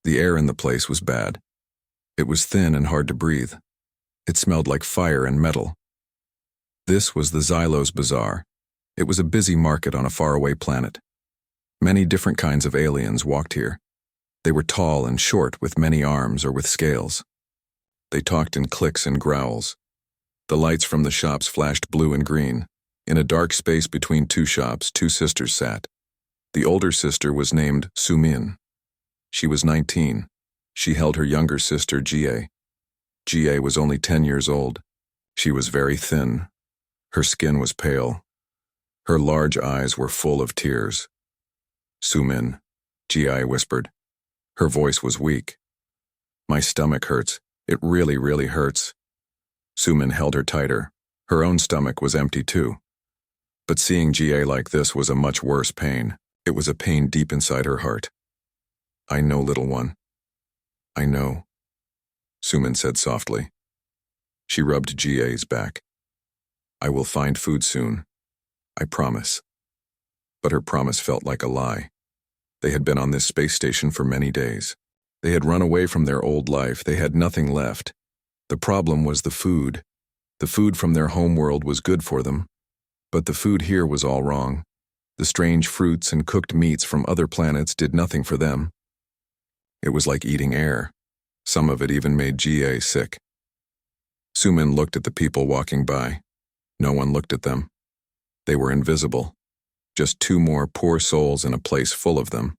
The air in the place was bad. It was thin and hard to breathe. It smelled like fire and metal. This was the Xylos Bazaar. It was a busy market on a faraway planet. Many different kinds of aliens walked here. They were tall and short with many arms or with scales. They talked in clicks and growls. The lights from the shops flashed blue and green. In a dark space between two shops, two sisters sat. The older sister was named Sumin. She was 19. She held her younger sister, Jie. Jie was only 10 years old. She was very thin. Her skin was pale. Her large eyes were full of tears. Sumin, Jie whispered. Her voice was weak. My stomach hurts. It really, really hurts. Sumin held her tighter. Her own stomach was empty too. But seeing Jie like this was a much worse pain. It was a pain deep inside her heart. I know, little one. I know, Sumin said softly. She rubbed Jie's back. I will find food soon. I promise. But her promise felt like a lie. They had been on this space station for many days. They had run away from their old life. They had nothing left. The problem was the food. The food from their home world was good for them. But the food here was all wrong. The strange fruits and cooked meats from other planets did nothing for them. It was like eating air. Some of it even made Jie sick. Sumin looked at the people walking by. No one looked at them. They were invisible. Just two more poor souls in a place full of them.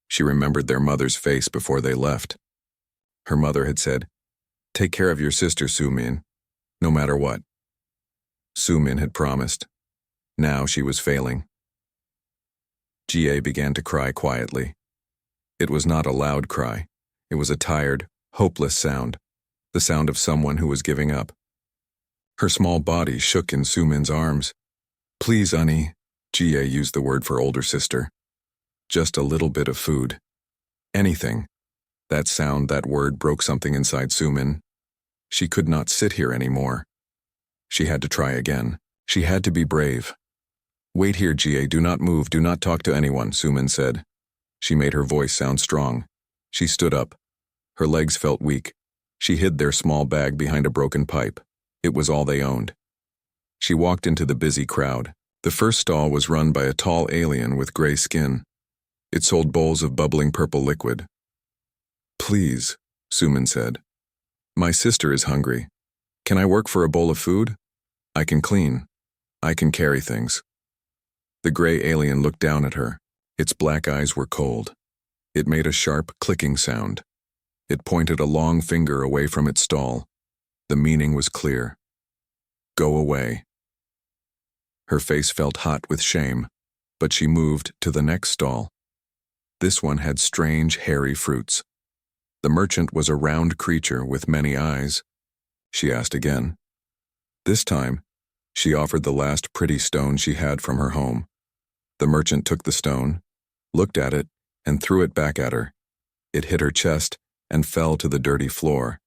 She remembered their mother's face before they left. Her mother had said, "Take care of your sister, Sumin, no matter what." Sumin had promised. Now she was failing. Jie began to cry quietly. It was not a loud cry. It was a tired, hopeless sound, the sound of someone who was giving up. Her small body shook in Sumin's arms. Please, Annie, Jie used the word for older sister. Just a little bit of food. Anything. That sound, that word broke something inside Sumin. She could not sit here anymore. She had to try again. She had to be brave. Wait here, Jie, do not move, do not talk to anyone, Sumin said. She made her voice sound strong. She stood up. Her legs felt weak. She hid their small bag behind a broken pipe. It was all they owned. She walked into the busy crowd. The first stall was run by a tall alien with gray skin. It sold bowls of bubbling purple liquid. Please, Sumin said. My sister is hungry. Can I work for a bowl of food? I can clean. I can carry things. The gray alien looked down at her. Its black eyes were cold. It made a sharp clicking sound. It pointed a long finger away from its stall. The meaning was clear. Go away. Her face felt hot with shame, but she moved to the next stall. This one had strange, hairy fruits. The merchant was a round creature with many eyes. She asked again. This time, she offered the last pretty stone she had from her home. The merchant took the stone, looked at it, and threw it back at her. It hit her chest and fell to the dirty floor.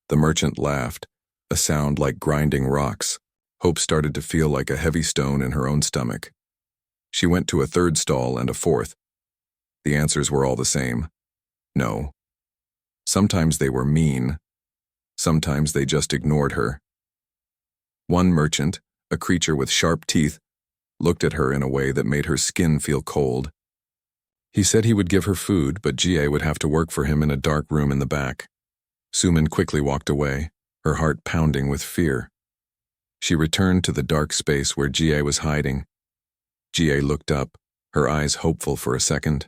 The merchant laughed, a sound like grinding rocks. Hope started to feel like a heavy stone in her own stomach. She went to a third stall and a fourth. The answers were all the same. No. Sometimes they were mean. Sometimes they just ignored her. One merchant, a creature with sharp teeth, looked at her in a way that made her skin feel cold. He said he would give her food, but Jie would have to work for him in a dark room in the back. Sumin quickly walked away, her heart pounding with fear. She returned to the dark space where Jie was hiding. Jie looked up, her eyes hopeful for a second.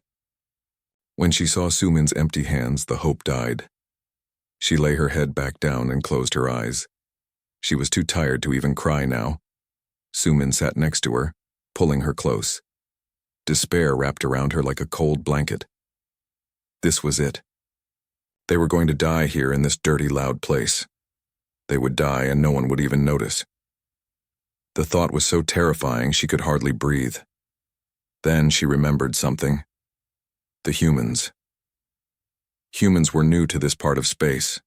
When she saw Sumin's empty hands, the hope died. She lay her head back down and closed her eyes. She was too tired to even cry now. Sumin sat next to her, pulling her close. Despair wrapped around her like a cold blanket. This was it. They were going to die here in this dirty, loud place. They would die and no one would even notice. The thought was so terrifying she could hardly breathe. Then she remembered something. The humans. Humans were new to this part of space.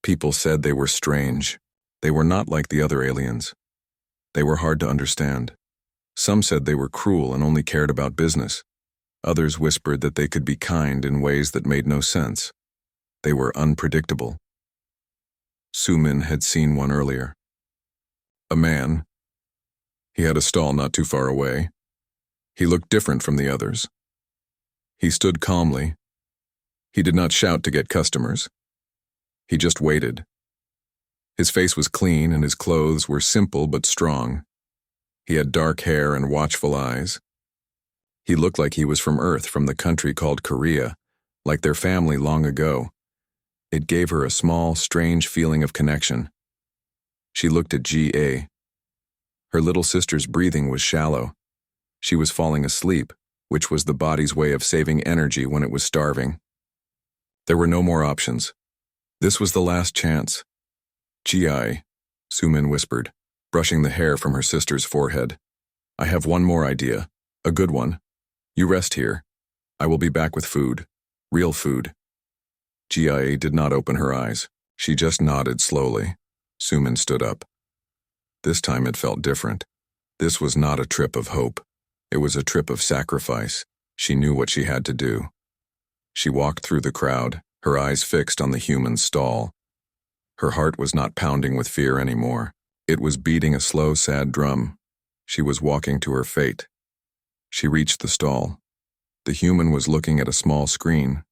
People said they were strange. They were not like the other aliens. They were hard to understand. Some said they were cruel and only cared about business. Others whispered that they could be kind in ways that made no sense. They were unpredictable. Sumin had seen one earlier. A man. He had a stall not too far away. He looked different from the others. He stood calmly. He did not shout to get customers. He just waited. His face was clean and his clothes were simple but strong. He had dark hair and watchful eyes. He looked like he was from Earth, from the country called Korea, like their family long ago. It gave her a small, strange feeling of connection. She looked at G.A. Her little sister's breathing was shallow. She was falling asleep, which was the body's way of saving energy when it was starving. There were no more options. This was the last chance. G.I., Sumin whispered, brushing the hair from her sister's forehead. I have one more idea, a good one. You rest here. I will be back with food, real food. G.I. did not open her eyes. She just nodded slowly. Sumin stood up. This time it felt different. This was not a trip of hope. It was a trip of sacrifice. She knew what she had to do. She walked through the crowd, her eyes fixed on the human stall. Her heart was not pounding with fear anymore. It was beating a slow, sad drum. She was walking to her fate. She reached the stall. The human was looking at a small screen.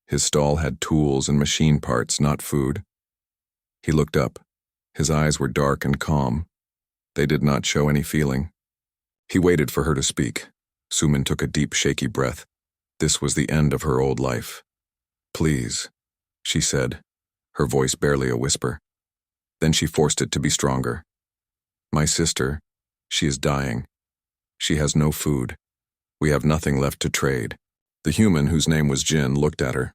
His stall had tools and machine parts, not food. He looked up. His eyes were dark and calm. They did not show any feeling. He waited for her to speak. Sumin took a deep, shaky breath. This was the end of her old life. Please, she said, her voice barely a whisper. Then she forced it to be stronger. My sister, she is dying. She has no food. We have nothing left to trade. The human, whose name was Jin, looked at her.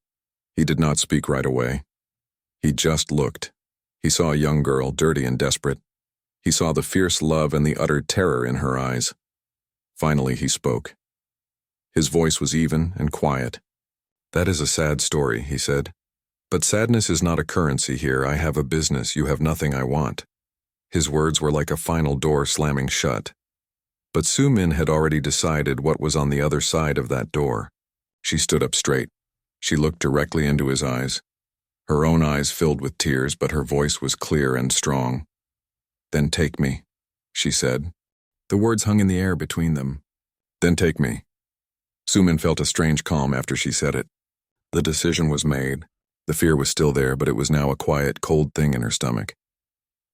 He did not speak right away. He just looked. He saw a young girl, dirty and desperate. He saw the fierce love and the utter terror in her eyes. Finally, he spoke. His voice was even and quiet. That is a sad story, he said. But sadness is not a currency here. I have a business. You have nothing I want. His words were like a final door slamming shut. But Sumin had already decided what was on the other side of that door. She stood up straight. She looked directly into his eyes. Her own eyes filled with tears, but her voice was clear and strong. Then take me, she said. The words hung in the air between them. Then take me. Sumin felt a strange calm after she said it. The decision was made. The fear was still there, but it was now a quiet, cold thing in her stomach.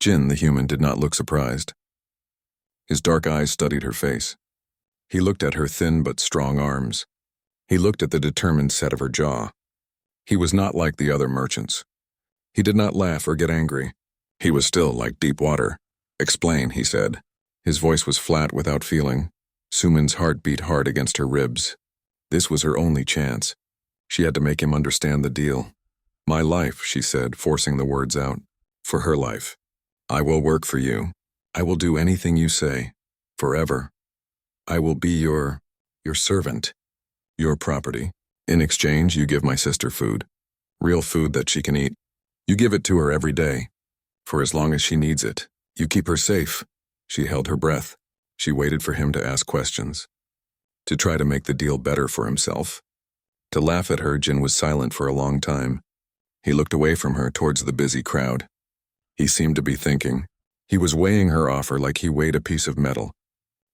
Jin, the human, did not look surprised. His dark eyes studied her face. He looked at her thin but strong arms. He looked at the determined set of her jaw. He was not like the other merchants. He did not laugh or get angry. He was still like deep water. Explain, he said. His voice was flat without feeling. Sumin's heart beat hard against her ribs. This was her only chance. She had to make him understand the deal. My life, she said, forcing the words out. For her life. I will work for you. I will do anything you say. Forever. I will be your servant. Your property. In exchange, you give my sister food. Real food that she can eat. You give it to her every day. For as long as she needs it. You keep her safe. She held her breath. She waited for him to ask questions. To try to make the deal better for himself. To laugh at her, Jin was silent for a long time. He looked away from her towards the busy crowd. He seemed to be thinking. He was weighing her offer like he weighed a piece of metal.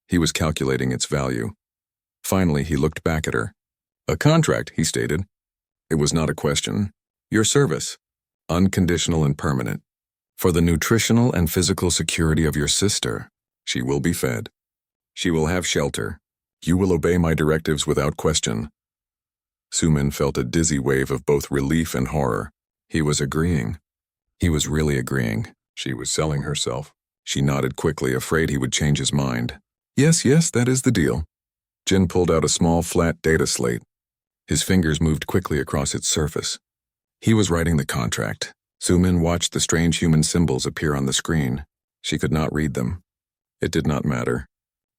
He was calculating its value. Finally, he looked back at her. A contract, he stated. It was not a question. Your service. Unconditional and permanent. For the nutritional and physical security of your sister, she will be fed. She will have shelter. You will obey my directives without question. Sumin felt a dizzy wave of both relief and horror. He was agreeing. He was really agreeing. She was selling herself. She nodded quickly, afraid he would change his mind. Yes, that is the deal. Jin pulled out a small, flat data slate. His fingers moved quickly across its surface. He was writing the contract. Sumin watched the strange human symbols appear on the screen. She could not read them. It did not matter.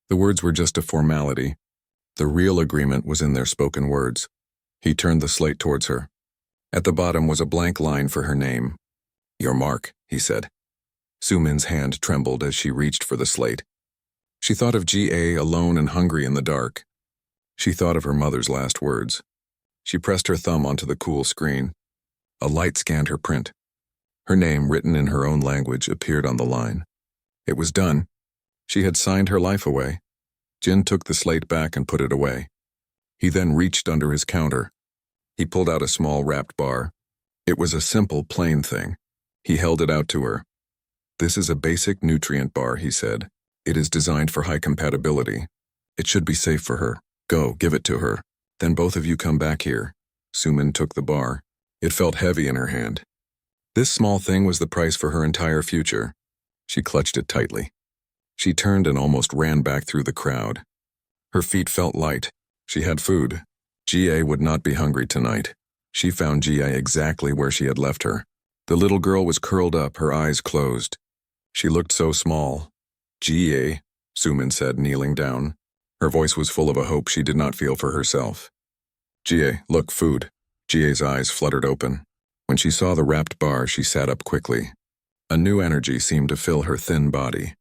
The words were just a formality. The real agreement was in their spoken words. He turned the slate towards her. At the bottom was a blank line for her name. Your mark, he said. Sumin's hand trembled as she reached for the slate. She thought of G.A. alone and hungry in the dark. She thought of her mother's last words. She pressed her thumb onto the cool screen. A light scanned her print. Her name, written in her own language, appeared on the line. It was done. She had signed her life away. Jin took the slate back and put it away. He then reached under his counter. He pulled out a small wrapped bar. It was a simple, plain thing. He held it out to her. "This is a basic nutrient bar," he said. "It is designed for high compatibility. It should be safe for her. Go, give it to her. Then both of you come back here." Sumin took the bar. It felt heavy in her hand. This small thing was the price for her entire future. She clutched it tightly. She turned and almost ran back through the crowd. Her feet felt light. She had food. Jie would not be hungry tonight. She found Jie exactly where she had left her. The little girl was curled up, her eyes closed. She looked so small. "Jie," Sumin said, kneeling down. Her voice was full of a hope she did not feel for herself. "Jie, look, food." Jie's eyes fluttered open. When she saw the wrapped bar, she sat up quickly. A new energy seemed to fill her thin body.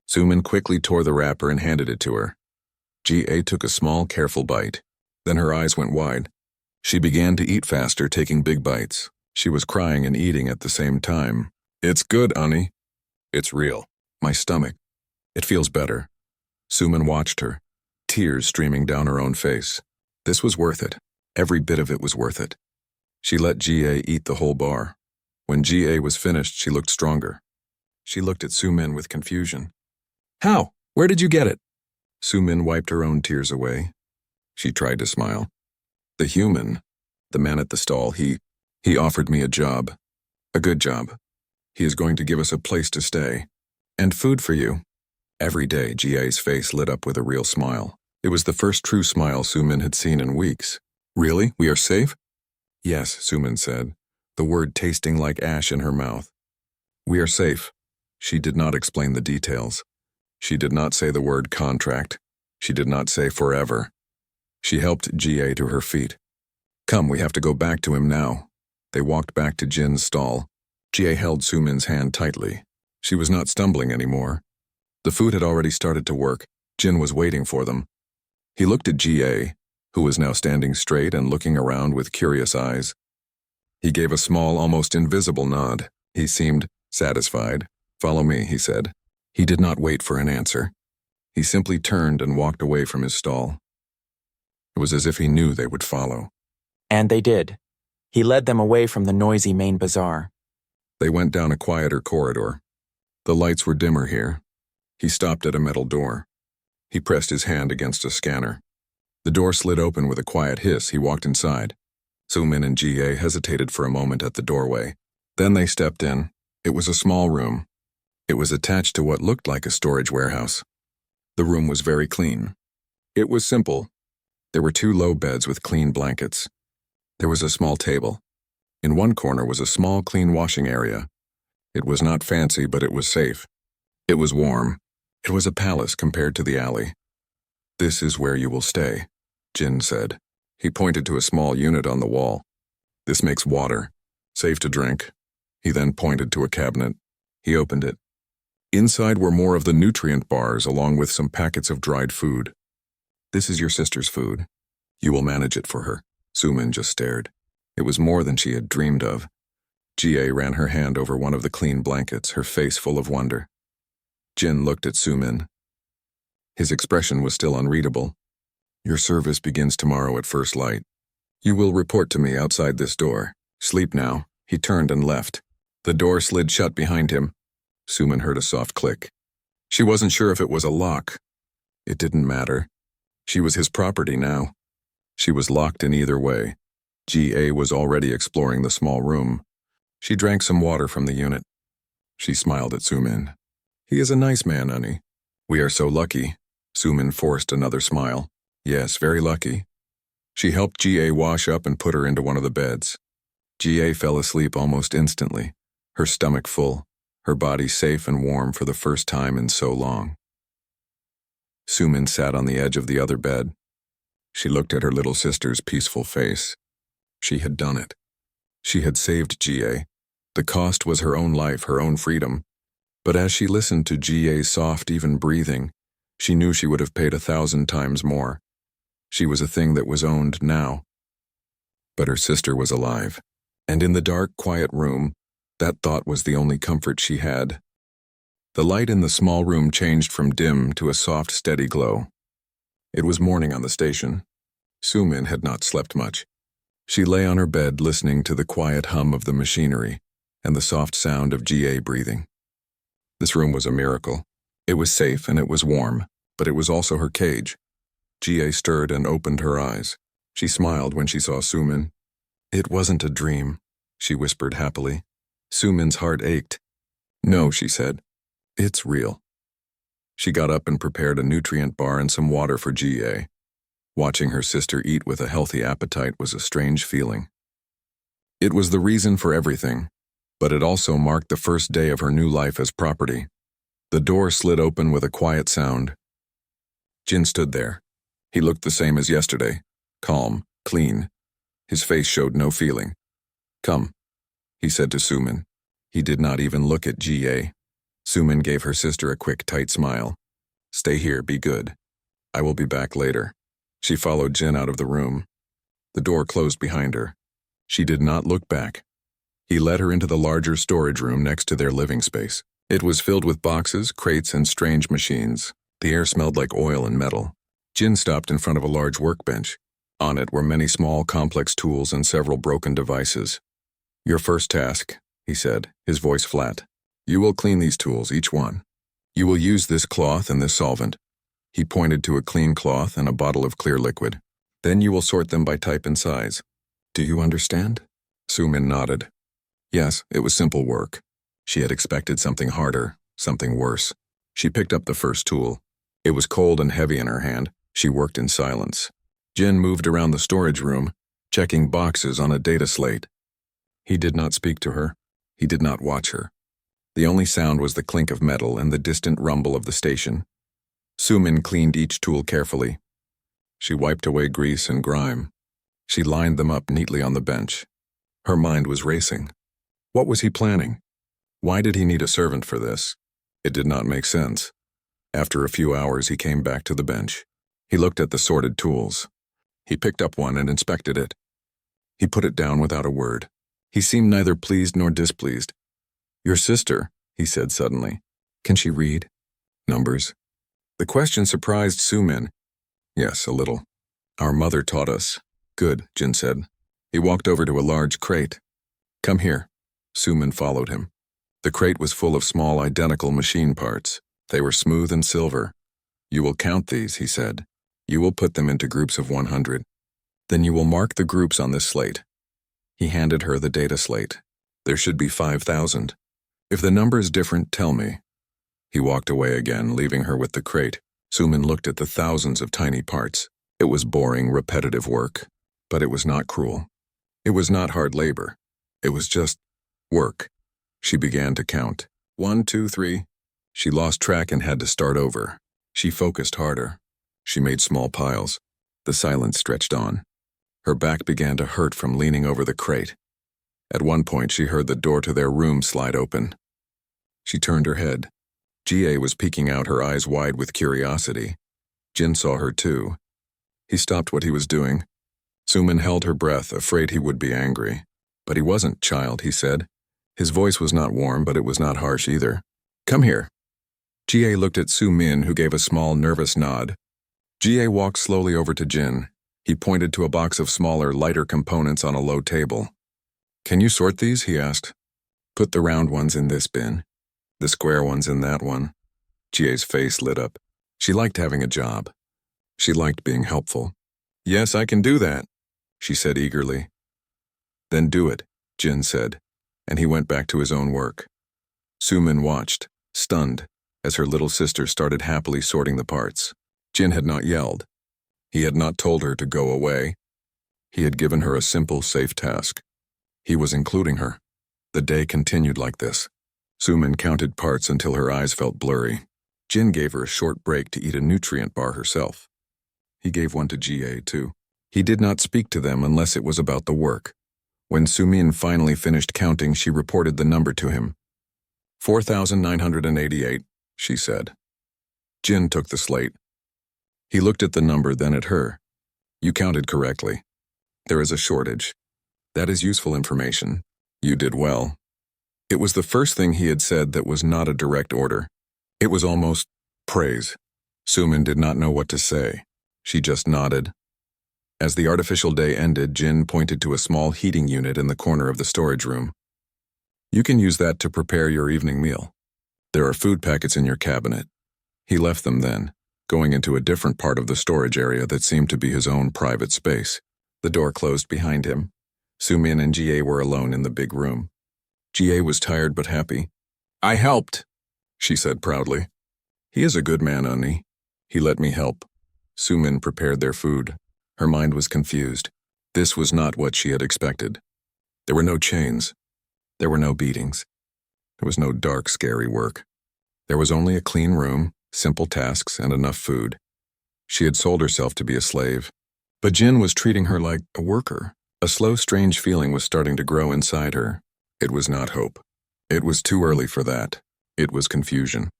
Sumin quickly tore the wrapper and handed it to her. Jie took a small, careful bite. Then her eyes went wide. She began to eat faster, taking big bites. She was crying and eating at the same time. "It's good, honey." "It's real. My stomach. It feels better." Sumin watched her, tears streaming down her own face. This was worth it. Every bit of it was worth it. She let Jie eat the whole bar. When Jie was finished, she looked stronger. She looked at Sumin with confusion. "How? Where did you get it?" Sumin wiped her own tears away. She tried to smile. "The human, the man at the stall, he offered me a job. A good job. He is going to give us a place to stay. And food for you." Every day, Jie's face lit up with a real smile. It was the first true smile Sumin had seen in weeks. "Really? We are safe?" "Yes," Sumin said, the word tasting like ash in her mouth. "We are safe." She did not explain the details. She did not say the word contract. She did not say forever. She helped Jie to her feet. "Come, we have to go back to him now." They walked back to Jin's stall. Jie held Sumin's hand tightly. She was not stumbling anymore. The food had already started to work. Jin was waiting for them. He looked at Jie, who was now standing straight and looking around with curious eyes. He gave a small, almost invisible nod. He seemed satisfied. "Follow me," he said. He did not wait for an answer. He simply turned and walked away from his stall. It was as if he knew they would follow. And they did. He led them away from the noisy main bazaar. They went down a quieter corridor. The lights were dimmer here. He stopped at a metal door. He pressed his hand against a scanner. The door slid open with a quiet hiss. He walked inside. Sumin and Jie hesitated for a moment at the doorway. Then they stepped in. It was a small room. It was attached to what looked like a storage warehouse. The room was very clean. It was simple. There were 2 low beds with clean blankets. There was a small table. In one corner was a small, clean washing area. It was not fancy, but it was safe. It was warm. It was a palace compared to the alley. "This is where you will stay," Jin said. He pointed to a small unit on the wall. "This makes water. Safe to drink." He then pointed to a cabinet. He opened it. Inside were more of the nutrient bars along with some packets of dried food. "This is your sister's food. You will manage it for her." Sumin just stared. It was more than she had dreamed of. Jie ran her hand over one of the clean blankets, her face full of wonder. Jin looked at Sumin. His expression was still unreadable. "Your service begins tomorrow at first light. You will report to me outside this door. Sleep now." He turned and left. The door slid shut behind him. Sumin heard a soft click. She wasn't sure if it was a lock. It didn't matter. She was his property now. She was locked in either way. Jie was already exploring the small room. She drank some water from the unit. She smiled at Sumin. "He is a nice man, honey. We are so lucky." Sumin forced another smile. "Yes, very lucky." She helped Jie wash up and put her into one of the beds. Jie fell asleep almost instantly, her stomach full, her body safe and warm for the first time in so long. Sumin sat on the edge of the other bed. She looked at her little sister's peaceful face. She had done it. She had saved Jie. The cost was her own life, her own freedom. But as she listened to Jie's soft, even breathing, she knew she would have paid 1,000 times more. She was a thing that was owned now. But her sister was alive. And in the dark, quiet room, that thought was the only comfort she had. The light in the small room changed from dim to a soft, steady glow. It was morning on the station. Sumin had not slept much. She lay on her bed listening to the quiet hum of the machinery and the soft sound of GA breathing. This room was a miracle. It was safe and it was warm, but it was also her cage. GA stirred and opened her eyes. She smiled when she saw Sumin. "It wasn't a dream," she whispered happily. Sumin's heart ached. "No," she said. "It's real." She got up and prepared a nutrient bar and some water for GA. Watching her sister eat with a healthy appetite was a strange feeling. It was the reason for everything, but it also marked the first day of her new life as property. The door slid open with a quiet sound. Jin stood there. He looked the same as yesterday, calm, clean. His face showed no feeling. "Come," he said to Sumin. He did not even look at GA. Sumin gave her sister a quick, tight smile. "Stay here, be good. I will be back later." She followed Jin out of the room. The door closed behind her. She did not look back. He led her into the larger storage room next to their living space. It was filled with boxes, crates, and strange machines. The air smelled like oil and metal. Jin stopped in front of a large workbench. On it were many small, complex tools and several broken devices. "Your first task," he said, his voice flat. "You will clean these tools, each one. You will use this cloth and this solvent." He pointed to a clean cloth and a bottle of clear liquid. "Then you will sort them by type and size. Do you understand?" Sumin nodded. Yes, it was simple work. She had expected something harder, something worse. She picked up the first tool. It was cold and heavy in her hand. She worked in silence. Jin moved around the storage room, checking boxes on a data slate. He did not speak to her. He did not watch her. The only sound was the clink of metal and the distant rumble of the station. Sumin cleaned each tool carefully. She wiped away grease and grime. She lined them up neatly on the bench. Her mind was racing. What was he planning? Why did he need a servant for this? It did not make sense. After a few hours, he came back to the bench. He looked at the sorted tools. He picked up one and inspected it. He put it down without a word. He seemed neither pleased nor displeased. "Your sister," he said suddenly. "Can she read?" "Numbers?" The question surprised Sumin. "Yes, a little. Our mother taught us." "Good," Jin said. He walked over to a large crate. "Come here." Sumin followed him. The crate was full of small, identical machine parts. They were smooth and silver. "You will count these," he said. "You will put them into groups of 100. Then you will mark the groups on this slate." He handed her the data slate. "There should be 5,000. If the number is different, tell me." He walked away again, leaving her with the crate. Sumin looked at the thousands of tiny parts. It was boring, repetitive work, but it was not cruel. It was not hard labor. It was just work. She began to count. 1, 2, 3. She lost track and had to start over. She focused harder. She made small piles. The silence stretched on. Her back began to hurt from leaning over the crate. At one point, she heard the door to their room slide open. She turned her head. GA was peeking out, her eyes wide with curiosity. Jin saw her too. He stopped what he was doing. Sumin held her breath, afraid he would be angry. "But he wasn't, child," he said. His voice was not warm, but it was not harsh either. "Come here." GA looked at Sumin, who gave a small, nervous nod. GA walked slowly over to Jin. He pointed to a box of smaller, lighter components on a low table. "Can you sort these?" he asked. "Put the round ones in this bin. The square ones in that one." GA's face lit up. She liked having a job. She liked being helpful. "Yes, I can do that," she said eagerly. "Then do it," Jin said, and he went back to his own work. Sumin watched, stunned, as her little sister started happily sorting the parts. Jin had not yelled. He had not told her to go away. He had given her a simple, safe task. He was including her. The day continued like this. Sumin counted parts until her eyes felt blurry. Jin gave her a short break to eat a nutrient bar herself. He gave one to GA, too. He did not speak to them unless it was about the work. When Sumin finally finished counting, she reported the number to him. 4,988, she said. Jin took the slate. He looked at the number, then at her. You counted correctly. There is a shortage. That is useful information. You did well. It was the first thing he had said that was not a direct order. It was almost praise. Sumin did not know what to say. She just nodded. As the artificial day ended, Jin pointed to a small heating unit in the corner of the storage room. You can use that to prepare your evening meal. There are food packets in your cabinet. He left them then, going into a different part of the storage area that seemed to be his own private space. The door closed behind him. Sumin and Jie were alone in the big room. Jie was tired but happy. I helped, she said proudly. He is a good man, Unni. He let me help. Sumin prepared their food. Her mind was confused. This was not what she had expected. There were no chains. There were no beatings. There was no dark, scary work. There was only a clean room, simple tasks, and enough food. She had sold herself to be a slave. But Jin was treating her like a worker. A slow, strange feeling was starting to grow inside her. It was not hope. It was too early for that. It was confusion.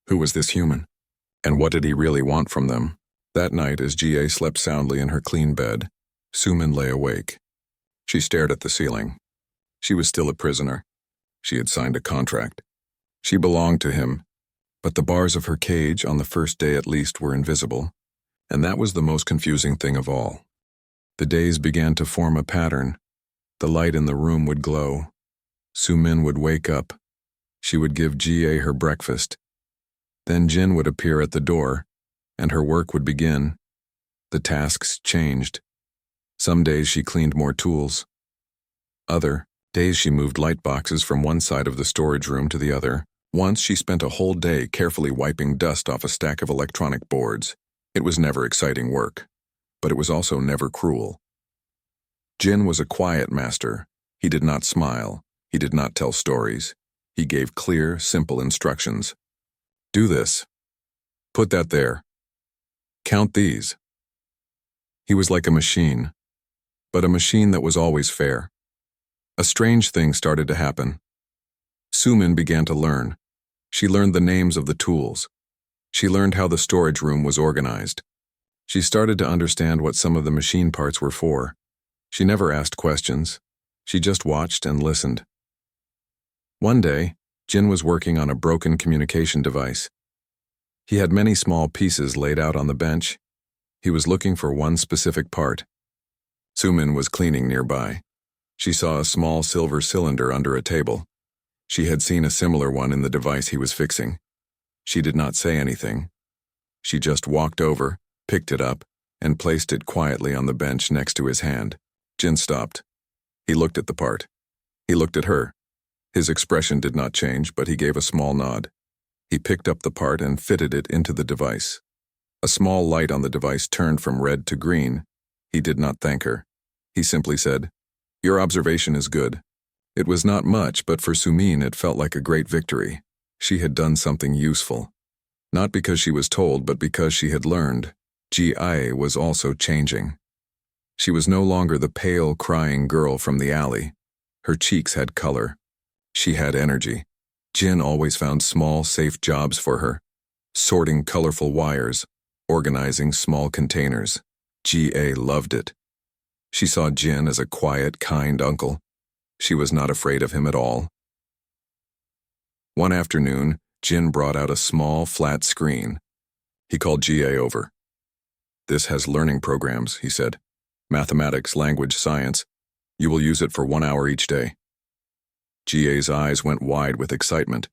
Who was this human? And what did he really want from them? That night, as Jie slept soundly in her clean bed, Sumin lay awake. She stared at the ceiling. She was still a prisoner. She had signed a contract. She belonged to him, but the bars of her cage, on the first day at least, were invisible, and that was the most confusing thing of all. The days began to form a pattern. The light in the room would glow. Sumin would wake up. She would give Jie her breakfast. Then Jin would appear at the door, and her work would begin. The tasks changed. Some days she cleaned more tools. Other days she moved light boxes from one side of the storage room to the other. Once she spent a whole day carefully wiping dust off a stack of electronic boards. It was never exciting work, but it was also never cruel. Jin was a quiet master. He did not smile. He did not tell stories. He gave clear, simple instructions. Do this. Put that there. Count these. He was like a machine, but a machine that was always fair. A strange thing started to happen. Sumin began to learn. She learned the names of the tools. She learned how the storage room was organized. She started to understand what some of the machine parts were for. She never asked questions. She just watched and listened. One day, Jin was working on a broken communication device. He had many small pieces laid out on the bench. He was looking for one specific part. Sumin was cleaning nearby. She saw a small silver cylinder under a table. She had seen a similar one in the device he was fixing. She did not say anything. She just walked over, picked it up, and placed it quietly on the bench next to his hand. Jin stopped. He looked at the part. He looked at her. His expression did not change, but he gave a small nod. He picked up the part and fitted it into the device. A small light on the device turned from red to green. He did not thank her. He simply said, "Your observation is good." It was not much, but for Sumin it felt like a great victory. She had done something useful. Not because she was told, but because she had learned. Jie was also changing. She was no longer the pale, crying girl from the alley. Her cheeks had color. She had energy. Jin always found small, safe jobs for her. Sorting colorful wires, organizing small containers. Jie loved it. She saw Jin as a quiet, kind uncle. She was not afraid of him at all. One afternoon, Jin brought out a small, flat screen. He called Jie over. "This has learning programs," he said. "Mathematics, language, science. You will use it for 1 hour each day." Jie's eyes went wide with excitement.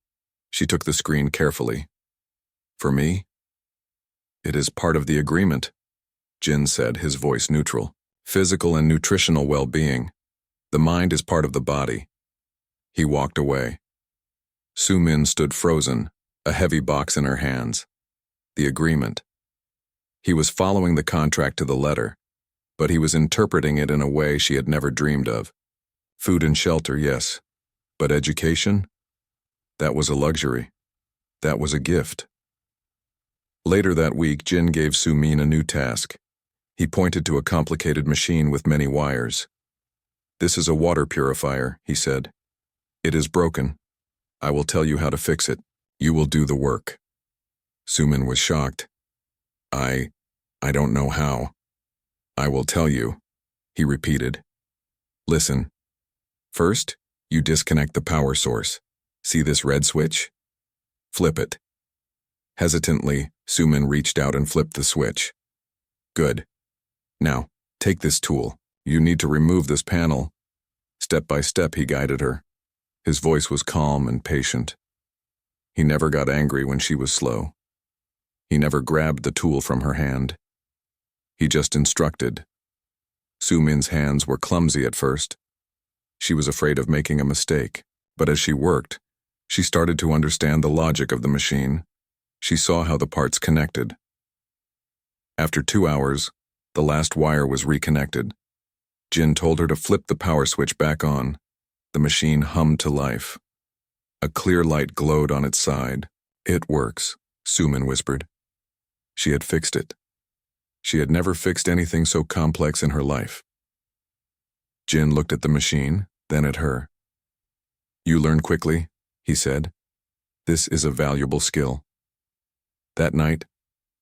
She took the screen carefully. "For me?" "It is part of the agreement," Jin said, his voice neutral. "Physical and nutritional well-being. The mind is part of the body." He walked away. Sumin stood frozen, a heavy box in her hands. The agreement. He was following the contract to the letter, but he was interpreting it in a way she had never dreamed of. Food and shelter, yes, but education? That was a luxury. That was a gift. Later that week, Jin gave Sumin a new task. He pointed to a complicated machine with many wires. "This is a water purifier," he said. "It is broken. I will tell you how to fix it. You will do the work." Sumin was shocked. I don't know how." I will tell you, he repeated. Listen. First, you disconnect the power source. See this red switch? Flip it. Hesitantly, Sumin reached out and flipped the switch. Good. Now, take this tool. You need to remove this panel. Step by step, he guided her. His voice was calm and patient. He never got angry when she was slow. He never grabbed the tool from her hand. He just instructed. Sumin's hands were clumsy at first. She was afraid of making a mistake, but as she worked, she started to understand the logic of the machine. She saw how the parts connected. After 2 hours, the last wire was reconnected. Jin told her to flip the power switch back on. The machine hummed to life. A clear light glowed on its side. It works, Sumin whispered. She had fixed it. She had never fixed anything so complex in her life. Jin looked at the machine, then at her. You learn quickly, he said. This is a valuable skill. That night,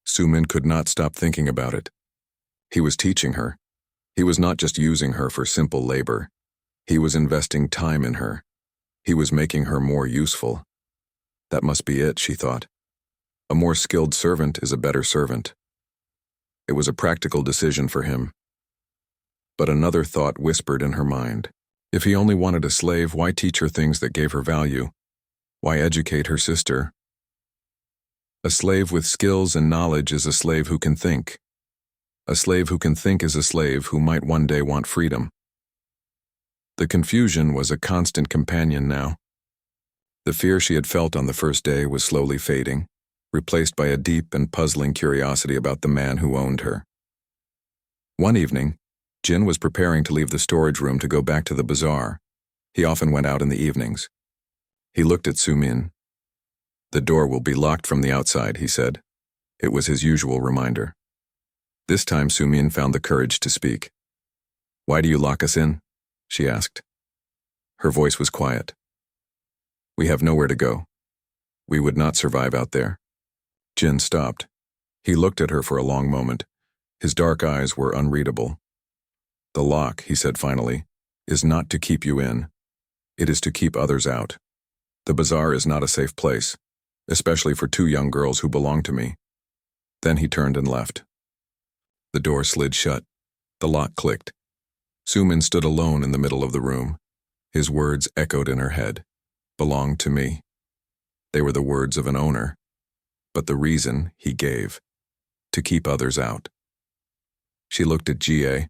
Sumin could not stop thinking about it. He was teaching her. He was not just using her for simple labor. He was investing time in her. He was making her more useful. That must be it, she thought. A more skilled servant is a better servant. It was a practical decision for him. But another thought whispered in her mind. If he only wanted a slave, why teach her things that gave her value? Why educate her sister? A slave with skills and knowledge is a slave who can think. A slave who can think is a slave who might one day want freedom. The confusion was a constant companion now. The fear she had felt on the first day was slowly fading, replaced by a deep and puzzling curiosity about the man who owned her. One evening, Jin was preparing to leave the storage room to go back to the bazaar. He often went out in the evenings. He looked at Sumin. The door will be locked from the outside, he said. It was his usual reminder. This time Sumin found the courage to speak. Why do you lock us in? She asked. Her voice was quiet. We have nowhere to go. We would not survive out there. Jin stopped. He looked at her for a long moment. His dark eyes were unreadable. The lock, he said finally, is not to keep you in. It is to keep others out. The bazaar is not a safe place, especially for 2 young girls who belong to me. Then he turned and left. The door slid shut. The lock clicked. Sumin stood alone in the middle of the room. His words echoed in her head. Belonged to me. They were the words of an owner. But the reason he gave. To keep others out. She looked at Jie,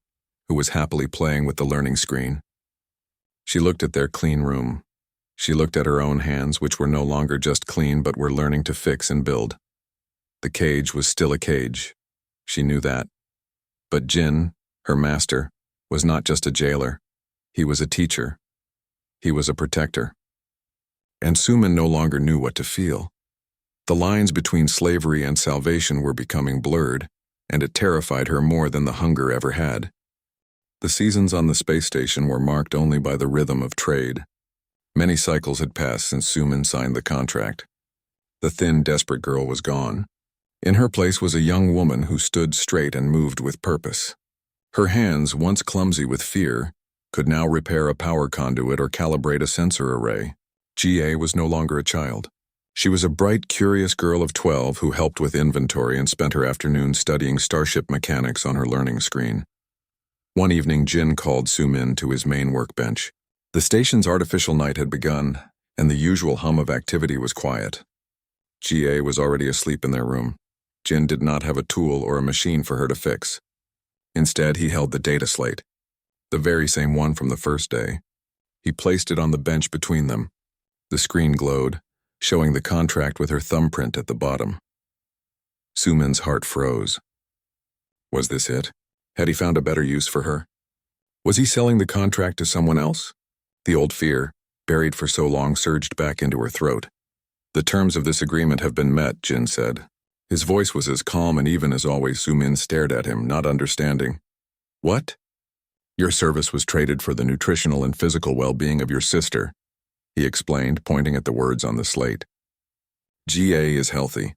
who was happily playing with the learning screen. She looked at their clean room. She looked at her own hands, which were no longer just clean but were learning to fix and build. The cage was still a cage. She knew that. But Jin, her master, was not just a jailer. He was a teacher. He was a protector. And Sumin no longer knew what to feel. The lines between slavery and salvation were becoming blurred, and it terrified her more than the hunger ever had. The seasons on the space station were marked only by the rhythm of trade. Many cycles had passed since Sumin signed the contract. The thin, desperate girl was gone. In her place was a young woman who stood straight and moved with purpose. Her hands, once clumsy with fear, could now repair a power conduit or calibrate a sensor array. Jie was no longer a child. She was a bright, curious girl of 12 who helped with inventory and spent her afternoons studying starship mechanics on her learning screen. One evening, Jin called Sumin to his main workbench. The station's artificial night had begun, and the usual hum of activity was quiet. Jie was already asleep in their room. Jin did not have a tool or a machine for her to fix. Instead, he held the data slate, the very same one from the first day. He placed it on the bench between them. The screen glowed, showing the contract with her thumbprint at the bottom. Sumin's heart froze. Was this it? Had he found a better use for her? Was he selling the contract to someone else? The old fear, buried for so long, surged back into her throat. The terms of this agreement have been met, Jin said. His voice was as calm and even as always. Sumin stared at him, not understanding. What? Your service was traded for the nutritional and physical well-being of your sister, he explained, pointing at the words on the slate. Jie is healthy.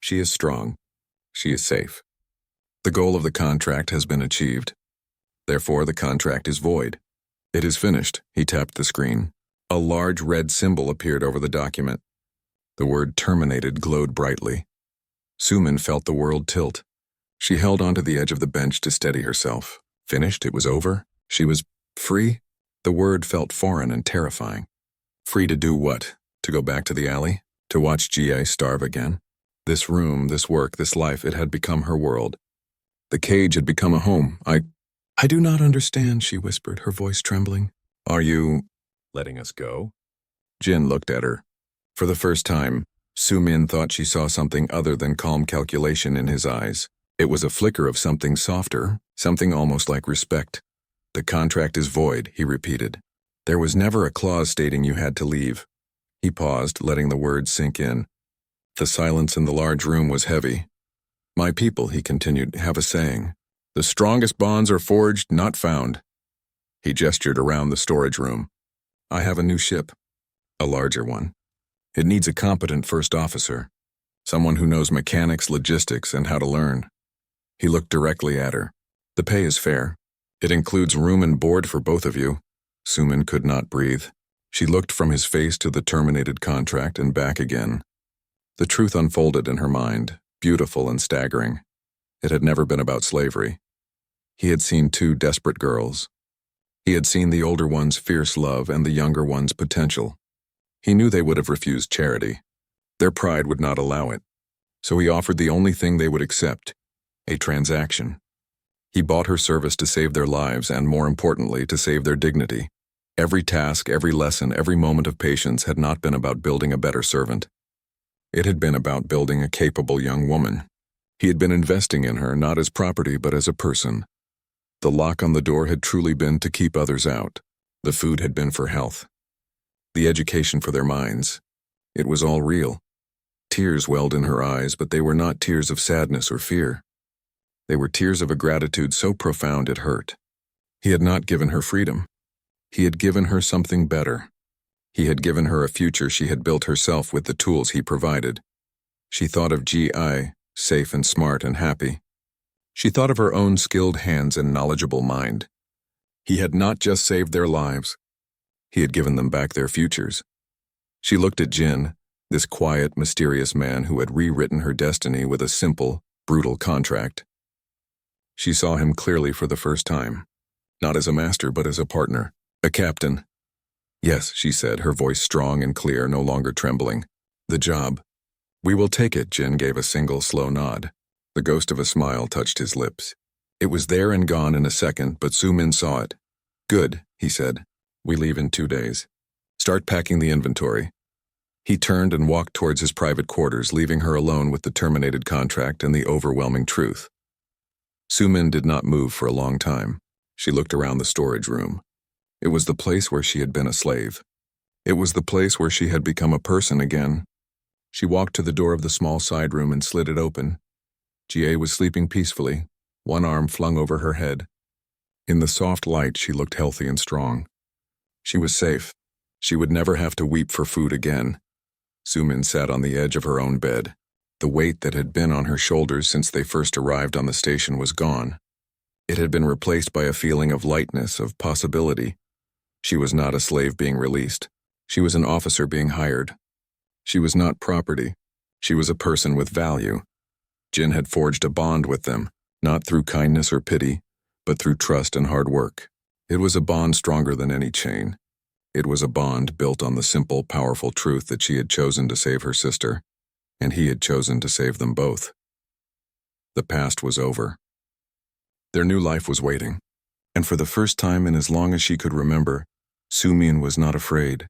She is strong. She is safe. The goal of the contract has been achieved. Therefore, the contract is void. It is finished. He tapped the screen. A large red symbol appeared over the document. The word terminated glowed brightly. Sumin felt the world tilt. She held onto the edge of the bench to steady herself. Finished? It was over? She was free? The word felt foreign and terrifying. Free to do what? To go back to the alley? To watch G.A. starve again? This room, this work, this life, it had become her world. The cage had become a home. I do not understand, she whispered, her voice trembling. Are you letting us go? Jin looked at her. For the first time, Sumin thought she saw something other than calm calculation in his eyes. It was a flicker of something softer, something almost like respect. The contract is void, he repeated. There was never a clause stating you had to leave. He paused, letting the words sink in. The silence in the large room was heavy. My people, he continued, have a saying. The strongest bonds are forged, not found. He gestured around the storage room. I have a new ship. A larger one. It needs a competent first officer. Someone who knows mechanics, logistics, and how to learn. He looked directly at her. The pay is fair. It includes room and board for both of you. Sumin could not breathe. She looked from his face to the terminated contract and back again. The truth unfolded in her mind, beautiful and staggering. It had never been about slavery. He had seen two desperate girls. He had seen the older one's fierce love and the younger one's potential. He knew they would have refused charity. Their pride would not allow it. So he offered the only thing they would accept, a transaction. He bought her service to save their lives and, more importantly, to save their dignity. Every task, every lesson, every moment of patience had not been about building a better servant. It had been about building a capable young woman. He had been investing in her, not as property, but as a person. The lock on the door had truly been to keep others out. The food had been for health. The education for their minds. It was all real. Tears welled in her eyes, but they were not tears of sadness or fear. They were tears of a gratitude so profound it hurt. He had not given her freedom. He had given her something better. He had given her a future she had built herself with the tools he provided. She thought of G.I., safe and smart and happy. She thought of her own skilled hands and knowledgeable mind. He had not just saved their lives. He had given them back their futures. She looked at Jin, this quiet, mysterious man who had rewritten her destiny with a simple, brutal contract. She saw him clearly for the first time, not as a master but as a partner, a captain. Yes, she said, her voice strong and clear, no longer trembling. The job. We will take it, Jin gave a single slow nod. The ghost of a smile touched his lips. It was there and gone in a second, but Sumin saw it. Good, he said. We leave in 2 days. Start packing the inventory. He turned and walked towards his private quarters, leaving her alone with the terminated contract and the overwhelming truth. Sumin did not move for a long time. She looked around the storage room. It was the place where she had been a slave. It was the place where she had become a person again. She walked to the door of the small side room and slid it open. G.A. was sleeping peacefully, one arm flung over her head. In the soft light, she looked healthy and strong. She was safe. She would never have to weep for food again. Sumin sat on the edge of her own bed. The weight that had been on her shoulders since they first arrived on the station was gone. It had been replaced by a feeling of lightness, of possibility. She was not a slave being released. She was an officer being hired. She was not property. She was a person with value. Jin had forged a bond with them, not through kindness or pity, but through trust and hard work. It was a bond stronger than any chain. It was a bond built on the simple, powerful truth that she had chosen to save her sister, and he had chosen to save them both. The past was over. Their new life was waiting, and for the first time in as long as she could remember, Sumin was not afraid.